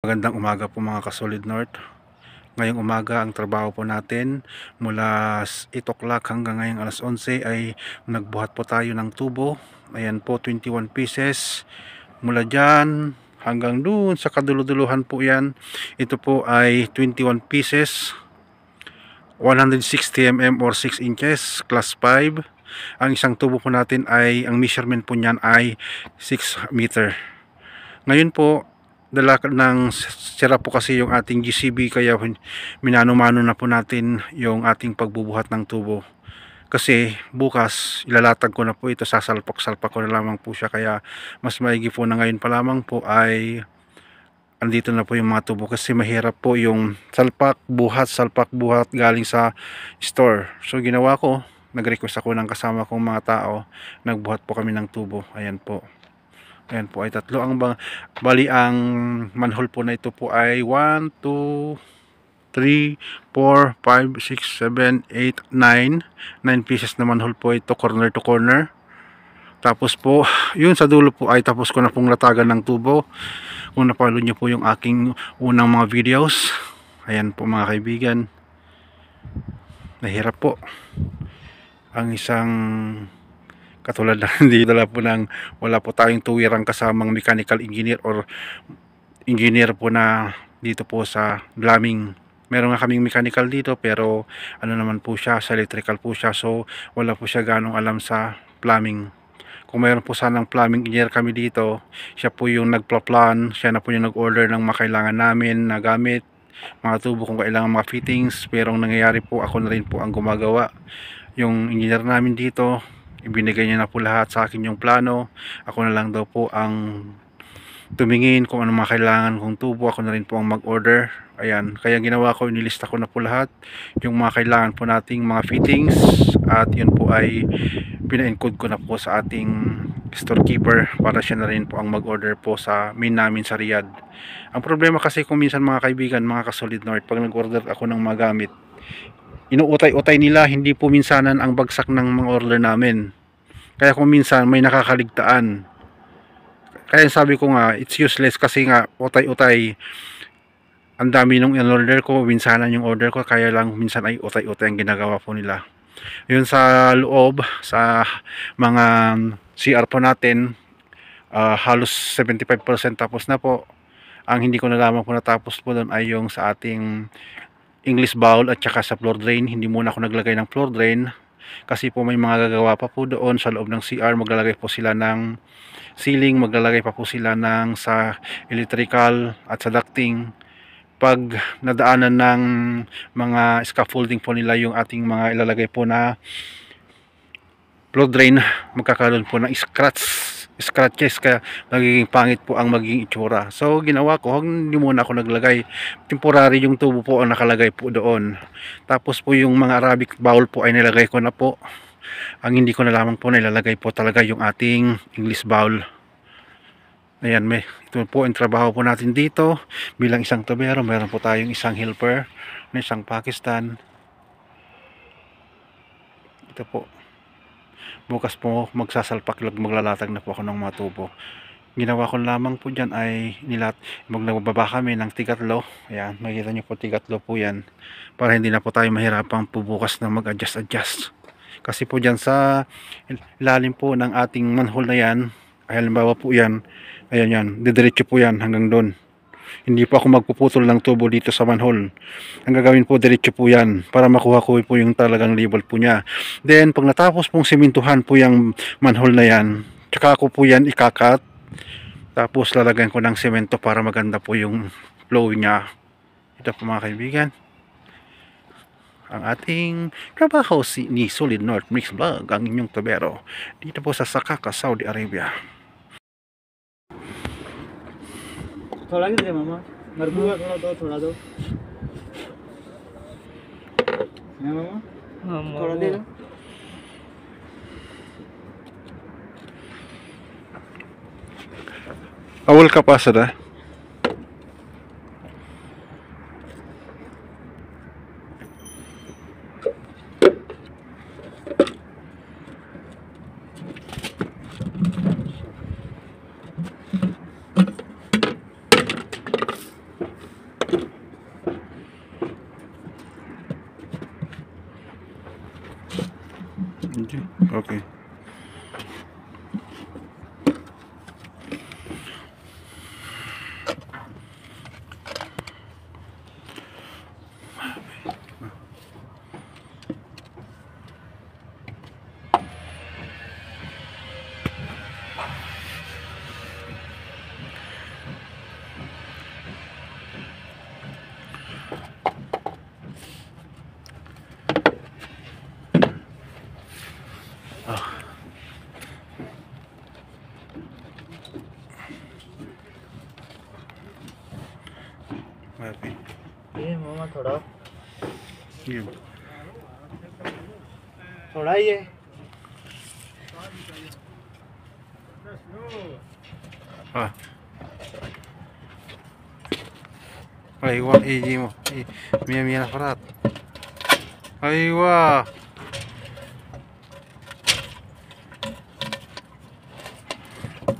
Magandang umaga po mga kasolid North. Ngayong umaga ang trabaho po natin mula 8 o'clock hanggang ngayong alas 11 ay nagbuhat po tayo ng tubo. Ayan po, 21 pieces. Mula dyan hanggang doon sa kaduluduluhan po yan. Ito po ay 21 pieces, 160 mm or 6 inches, class 5. Ang isang tubo po natin ay, ang measurement po niyan ay 6 meter. Ngayon po, dala ng sira po kasi yung ating GCB, kaya minano-mano na po natin yung ating pagbubuhat ng tubo. Kasi bukas ilalatag ko na po ito, sasalpak-salpak ko na lamang po siya, kaya mas maigi po na ngayon pa lamang po ay andito na po yung mga tubo, kasi mahirap po yung salpak buhat galing sa store. So ginawa ko, nag-request ako ng kasama kong mga tao, nagbuhat po kami ng tubo. Ayan po. Ayan po ay tatlo ang bali ang manhole po na ito po ay 1, 2, 3, 4, 5, 6, 7, 8, 9 pieces na manhole po ito, corner to corner. Tapos po yun sa dulo po ay tapos ko na pong latagan ng tubo. Kung napalo nyo po yung aking unang mga videos, ayan po mga kaibigan, nahirap po ang isang katulad na hindi dala po ng, wala po tayong tuwirang kasamang mechanical engineer or engineer po na dito po sa plumbing. Meron nga kaming mechanical dito, pero ano naman po siya, sa electrical po siya, so wala po siya ganong alam sa plumbing. Kung mayroon po sanang plumbing engineer kami dito, siya po yung nagpla-plan, siya na po yung nag-order ng mga kailangan namin na gamit, mga tubo kung kailangan, mga fittings. Pero ang nangyayari po, ako na rin po ang gumagawa. Yung engineer namin dito, ibinigay niya na po lahat sa akin yung plano, ako na lang daw po ang tumingin kung ano mga kailangan kong tubo, ako na rin po ang mag-order. Ayan, kaya ginawa ko, inilista ko na po lahat yung mga kailangan po nating mga fittings, at yun po ay pina-encode ko na po sa ating storekeeper para siya na rin po ang mag-order po sa main namin sa Riyadh. Ang problema kasi kung minsan mga kaibigan, mga kasolid North, pag nag-order ako ng mga gamit, inuutay-utay nila, hindi po minsanan ang bagsak ng mga order namin. Kaya kung minsan may nakakaligtaan, kaya sabi ko nga, it's useless, kasi nga utay-utay. Ang dami nung in-order ko, minsanan yung order ko, kaya lang minsan ay utay-utay ang ginagawa po nila. Yun sa loob, sa mga CR po natin, halos 75% tapos na po. Ang hindi ko na lamang po natapos po doon ay yung sa ating English bowl at saka sa floor drain. Hindi muna ako naglagay ng floor drain kasi po may mga gagawa pa po doon sa loob ng CR. Maglalagay po sila ng ceiling, maglalagay pa po sila ng sa electrical at sa ducting. Pag nadaanan ng mga scaffolding po nila yung ating mga ilalagay po na floor drain, magkakaroon po ng scratches, kaya magiging pangit po ang magiging itsura. So ginawa ko, hindi muna ako naglagay, temporary yung tubo po ang nakalagay po doon. Tapos po yung mga Arabic bowl po ay nilagay ko na po. Ang hindi ko na lamang po nilalagay po talaga yung ating English bowl. Ayan, ito po ang trabaho po natin dito bilang isang tubero. Meron po tayong isang helper na isang Pakistan. Ito po, bukas po magsasalpak, maglalatag na po ako ng mga tubo. Ginawa ko lamang po dyan ay magbaba kami ng tigatlo. Ayan, makikita nyo po, tigatlo po yan, para hindi na po tayo mahirapang po bukas na mag-adjust. Kasi po dyan sa ilalim po ng ating manhole na yan, ay halimbawa po yan, ayan yan, didiretso po yan hanggang doon. Hindi po ako magpuputol ng tubo dito sa manhole. Ang gagawin po, diretso po yan para makuha ko po yung talagang level po niya. Then pag natapos pong simintuhan po yung manhole na yan, tsaka ko po yan ikakat, tapos lalagyan ko ng semento para maganda po yung flow niya. Ito po mga kaibigan, ang ating trabaho ni Solid North Mix Vlog, ang inyong tubero dito po sa Sakaka, Saudi Arabia. थोड़ा नहीं दे मामा मेरे को थोड़ा दो है मामा थोड़ा दे दो أول كباسة Okay. Okay. ये मामा थोड़ा Game. थोड़ा ही है Ah. Aywa, iji mo. Mia mia na parat. Aywa.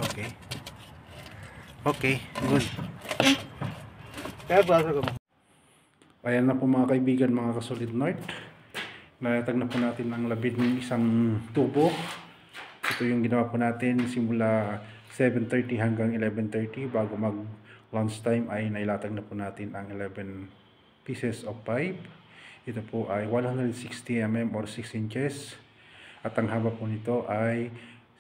Okay. Okay, good. क्या बात है कम Ayan na po mga kaibigan, mga kasolid North. Nalatag na po natin ang labid ng isang tubo. Ito yung ginawa po natin simula 7:30 hanggang 11:30. Bago mag lunch time ay nailatag na po natin ang 11 pieces of pipe. Ito po ay 160 mm or 6 inches. At ang haba po nito ay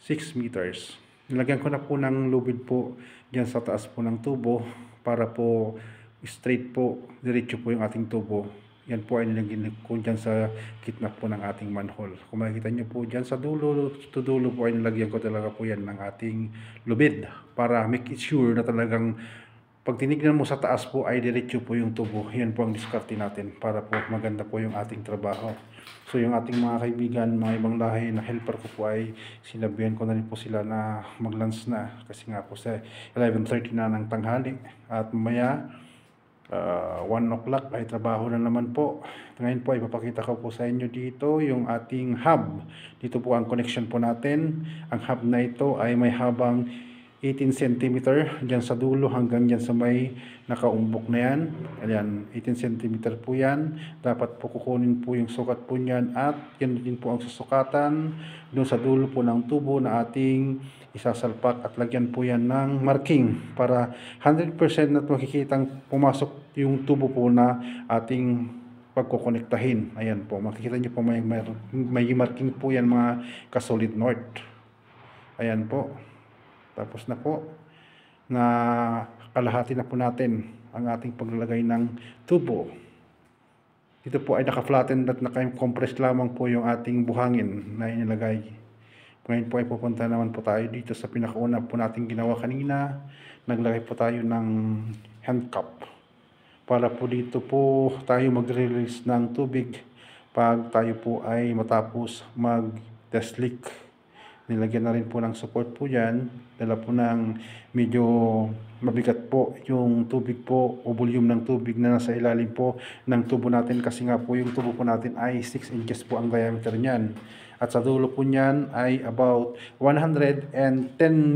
6 meters. Nilagyan ko na po ng lubid po dyan sa taas po ng tubo para po straight po, diretso po yung ating tubo. Yan po ay nilagyan ko dyan sa gitna po ng ating manhole. Kung makikita nyo po dyan sa dulo to dulo po ay nilagyan ko talaga po yan ng ating lubid para make it sure na talagang pag tinignan mo sa taas po ay diretso po yung tubo. Yan po ang diskarte natin para po maganda po yung ating trabaho. So yung ating mga kaibigan, mga ibang lahi na helper ko po ay sinabihan ko na rin po sila na mag-lunch na. Kasi nga po sa 11:30 na ng tanghali. At mamaya 1 o'clock ay trabaho na naman po. Ngayon po ay papakita ko po sa inyo dito yung ating hub. Dito po ang connection po natin. Ang hub na ito ay may habang 18 cm dyan sa dulo hanggang dyan sa may nakaumbok na yan. Ayan, 18 cm po yan. Dapat po kukunin po yung sukat po niyan at yan din po ang susukatan doon sa dulo po ng tubo na ating isasalpak at lagyan po yan ng marking para 100% na makikitang pumasok yung tubo po na ating pagkukonektahin. Ayan po, makikita nyo po may marking po yan mga kasolid North. Ayan po. Tapos na po na kalahati na po natin ang ating paglalagay ng tubo. Dito po ay naka-flatten at naka-compress lamang po yung ating buhangin na inilagay. Ngayon po ay pupunta naman po tayo dito sa pinakauna po nating ginawa kanina. Naglagay po tayo ng hand cup para po dito po tayo mag-release ng tubig pag tayo po ay matapos mag-test leak. Nilagyan na rin po ng support po dyan. Dala po ng medyo mabigat po yung tubig po o volume ng tubig na nasa ilalim po ng tubo natin kasi nga po yung tubo po natin ay 6 inches po ang diameter niyan. At sa dulo po niyan ay about 110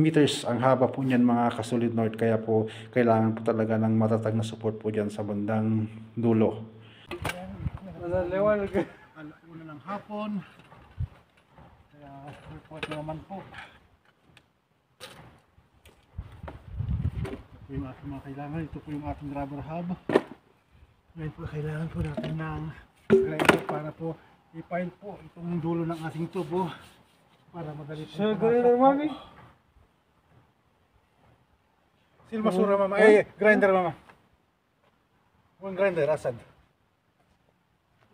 meters ang haba po niyan mga kasolid North. Kaya po kailangan po talaga ng matatag na support po dyan sa bandang dulo. Una ng hapon. Report naman po. Ito yung ating mga kailangan. Ito po yung ating rubber hub. Ngayon po kailangan po natin ng grinder para po i-file po itong dulo ng ating tubo para madali po grinder mami silmasura mama. Grinder mama. One grinder, asad.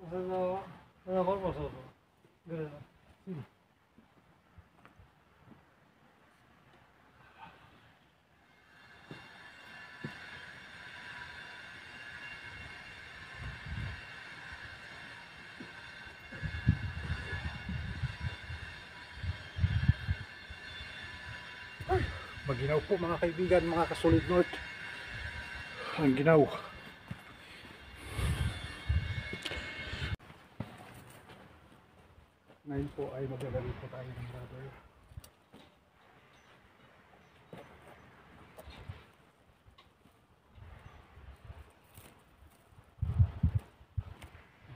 ano ko mo so Maginaw po mga kaibigan, mga kasolid North. Ang ginaw. Ngayon po ay magagamit po tayo ng rubber.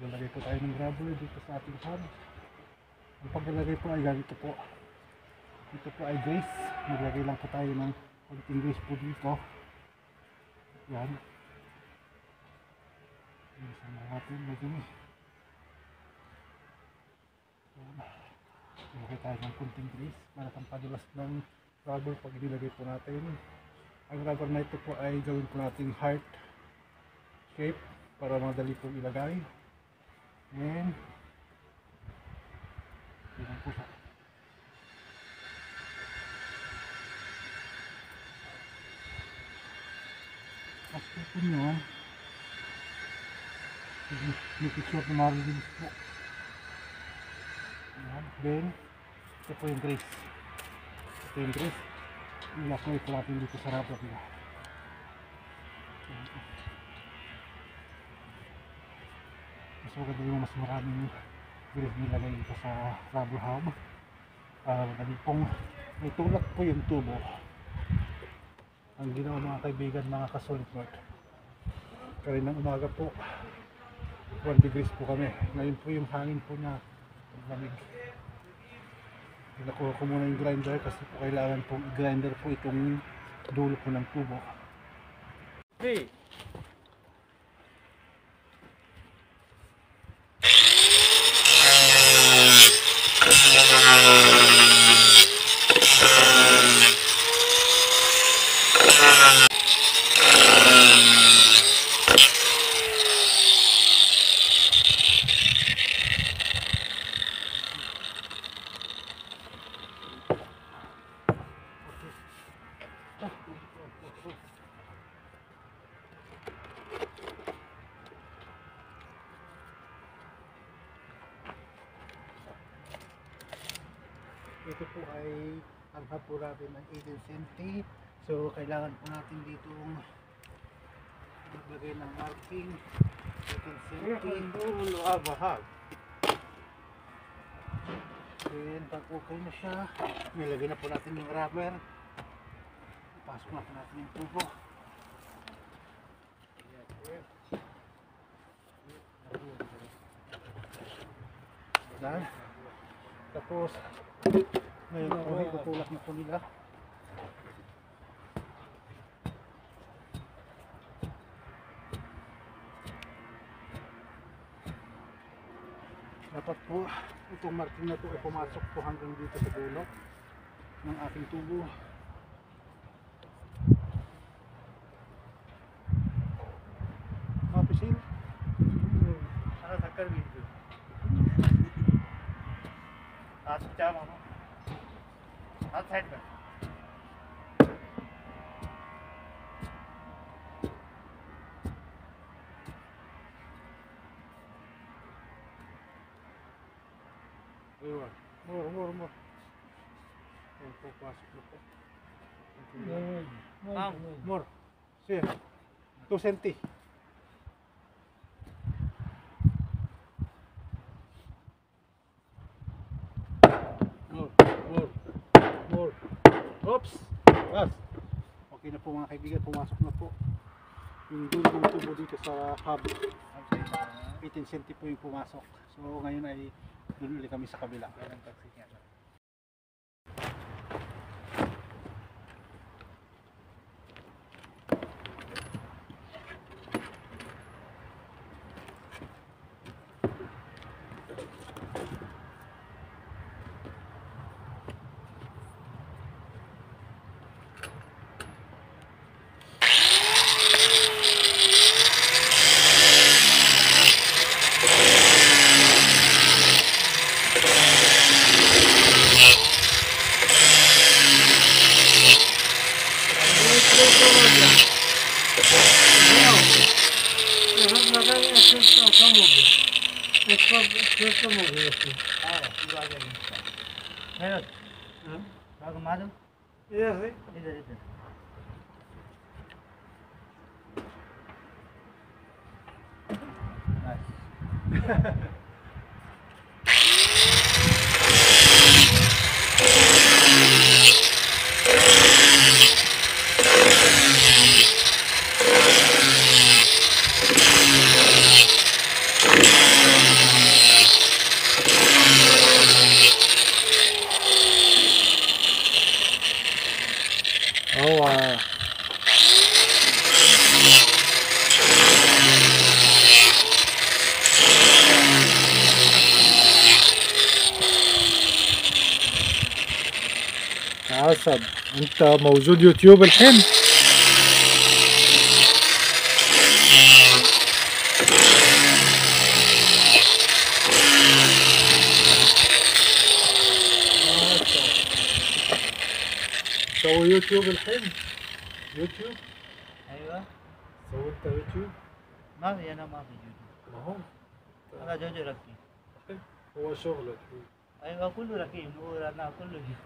Maglalagay po tayo ng gravel dito sa ating hub. Ang paglalagay po ay ganito po. Ito po ay grease. Maglagay lang po tayo ng konting grease po dito. Yan. Isa na natin lagyan. Yan. Maglagay tayo ng konting grease para pampadulas ng rubber pag inilagay po natin. Ang rubber na ito po ay gawin po nating heart shape para madali po ilagay. And yan po siya. After po nyo, make sure na marinig po. Yan. Then, ito po yung grease. Ito yung grease. Ilapay po natin dito sa rubber nila. Mas maganda yung mas maraming grease nilagay dito sa rubber hub. Madali pong may tulak po yung tubo. Ang ginawa mga kaibigan, mga ka-solid work. Kaninang umaga po, 1 degrees po kami. Ngayon po yung hangin po na lamig. Nakuha ko muna yung grinder kasi po kailangan pong i-grinder po itong dulo po ng tubo. Hey! Ito po ay ang hub po natin ng 18 cm. So kailangan po natin dito maglagay ng marking 18 cm. Then pag okay na siya, nilagay na po natin yung rubber. Pasok na po natin yung tubo. Yan. Tapos ngayon po ay tutulak na po nila. Dapat po itong marking na ito ay pumasok po hanggang dito sa dulo ng ating tubo. Mapisil? Ano sakal dito? Asik jam ano? At side ba? More. Ayan po, pasok na po. More. Sige. 2 cm. More. Oops. Yes. Okay na po mga kaibigan, pumasok na po. Yung dulong tubo dito sa hub. 18 cm po yung pumasok. So ngayon ay doon ulit kami sa kabila. Iधर Nice. حسب انت موجود يوتيوب الحين؟ سوي يوتيوب الحين؟ يوتيوب؟ ايوه سوي انت يوتيوب؟ ما في، انا ما في يوتيوب. ما هو انا جوجو ركيب. هو شغلك. ايوه كله ركيب، نور انا كله يوتيوب.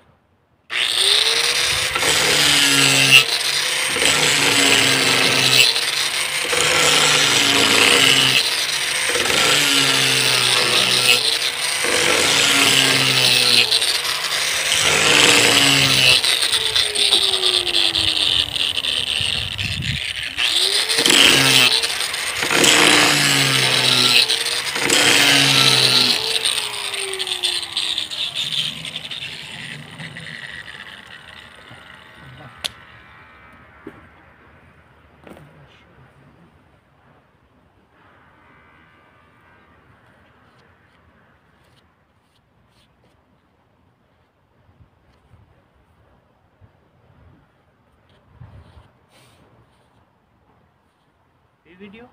في فيديو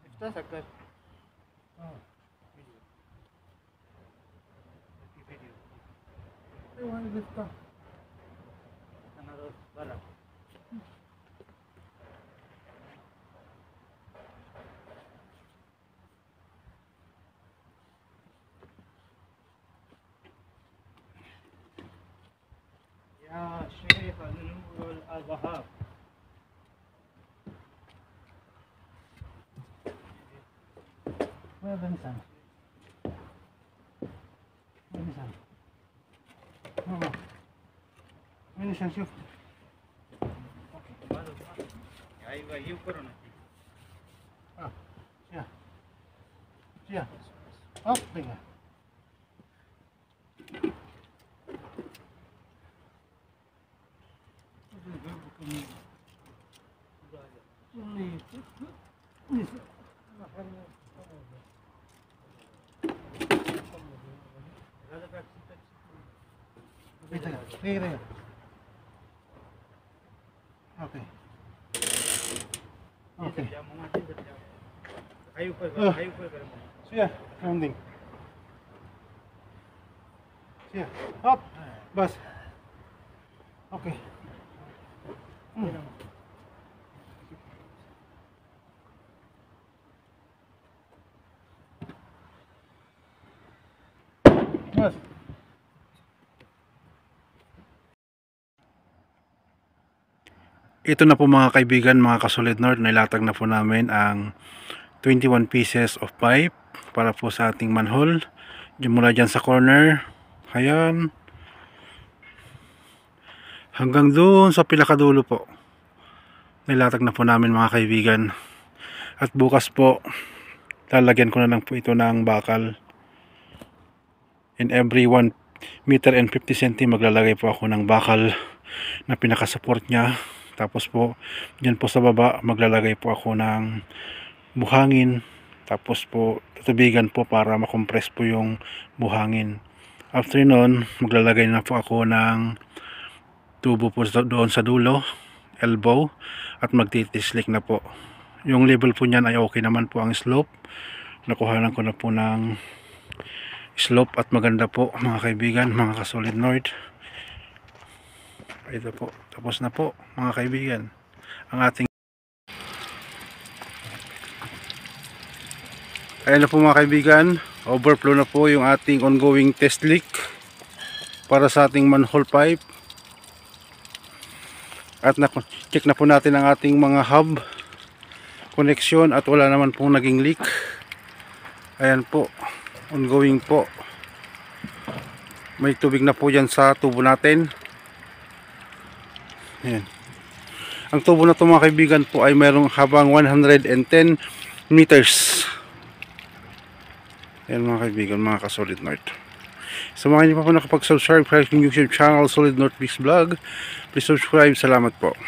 افتح سكر. فيديو في فيديو. ايوه انا بفتح. انا برا. يا شيخ النور الأزهر. وين بنسان؟ وين بنسان؟ ماما وين بنسان؟ شوف. اوكي. ايوه هي كورونا. يا يا هوب بيها. اوكي اوكي شيا كاوندينج شيا هوب بس اوكي بس Ito na po mga kaibigan, mga kasolid Nord, nilatag na po namin ang 21 pieces of pipe para po sa ating manhole. Mula dyan sa corner, ayan, hanggang doon sa pinakadulo po. Nilatag na po namin mga kaibigan. At bukas po, lalagyan ko na lang po ito ng bakal. In every 1 meter and 50 cm maglalagay po ako ng bakal na pinaka-support niya. Tapos po, dyan po sa baba, maglalagay po ako ng buhangin. Tapos po, tutubigan po para makompress po yung buhangin. After nun, maglalagay na po ako ng tubo po doon sa dulo, elbow, at magtitislik na po. Yung level po niyan ay okay naman po ang slope. Nakuhanan ko na po ng slope at maganda po mga kaibigan, mga kasolid Nord. Ito po, tapos na po mga kaibigan ang ating. Ayan na po mga kaibigan, overflow na po yung ating ongoing test leak para sa ating manhole pipe. At check na po natin ang ating mga hub connection at wala naman pong naging leak. Ayan po, ongoing po. May tubig na po dyan sa tubo natin. Ayan. Ang tubo na ito mga kaibigan po ay mayroong habang 110 meters. Ayan mga kaibigan, mga kasolid Nord. Sa mga hindi pa po nakapag-subscribe sa aking YouTube channel Solid North Vlog, please subscribe. Salamat po.